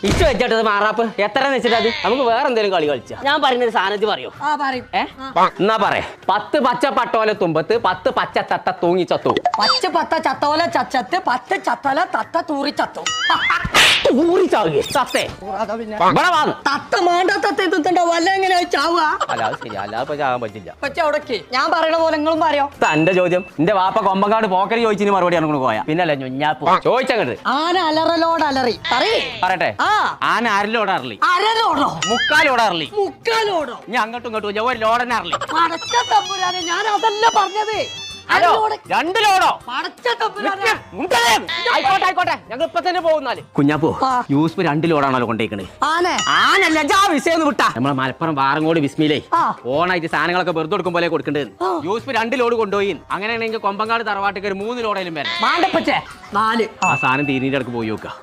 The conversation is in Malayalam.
ഇച്ചു വെച്ചിട്ടത് മാറാപ്പ് എത്ര വെച്ചിട്ട് അത് നമുക്ക് വേറെ എന്തെങ്കിലും കളി കളിച്ചാ ഞാൻ പറയുന്നത് സാധനത്തിൽ പറയോ എന്നാ പറയേ 10 പച്ച പട്ടോല തുമ്പത്ത് 10 പച്ച തത്ത തൂങ്ങി ചത്തു 10 പത്ത ചത്തോല ചച്ചത്ത് 10 ചത്തോല തത്ത തൂറി ചത്തു ഊറിച്ചാവുകയെ സത്തേ തത്ത മാണ്ട തത്ത എത്തുന്നുണ്ടോ വല്ല എങ്ങനെയാ ചാവുക അല്ല ശരി അല്ലാതെ ഇപ്പൊ ചാകാൻ പറ്റില്ല പക്ഷെ അവിടേക്ക് ഞാൻ പറയണ പോലെ നിങ്ങളും പറയോ എന്റെ ചോദ്യം എന്റെ വാപ്പ കൊമ്പങ്കാട് പോക്കരി ചോദിച്ചിന് മറുപടി ആണ് പോയാ പിന്നല്ല ഞൊഞ്ഞാപ്പോ ചോദിച്ചങ്ങട്ട് ആന അലറലോട് അലറി പറയട്ടെ ആന അരലോടാറില്ലേ അരലോടോ മുക്കാലോടാറില്ലേ മുക്കാലോടോ ഞാൻ അങ്ങോട്ടും ഇങ്ങോട്ടും ഒരു ലോഡനെ അറിയില്ലേ പടച്ച തമ്പുരാനെ ഞാൻ അതല്ല പറഞ്ഞത് ഹലോ 2 ലോഡോ പടച്ച തമ്പുരാനെ ആയിക്കോട്ടെ ഞങ്ങൾ ഇപ്പൊ തന്നെ പോകുന്നാല് കുഞ്ഞാപ്പോ യൂസ്ഫ് 2 ലോഡാണല്ലോ കൊണ്ടേക്കണേ ആനല്ല വിഷയം വിട്ടാ നമ്മളെ മലപ്പുറം വാറങ്ങോട് ബിസ്മിലേ ഓണായിട്ട് സാധനങ്ങളൊക്കെ വെറുതെ കൊടുക്കും പോലെ കൊടുക്കേണ്ടത് യൂസ്ഫ് 2 ലോഡ് കൊണ്ടുപോയി അങ്ങനെയാണെങ്കിൽ കൊമ്പങ്കാട് തറവാട്ടിക്ക് ഒരു 3 ലോഡേലും വരണം ആ സാധനം തീരീന്റെ അടുക്ക് പോയി നോക്കാം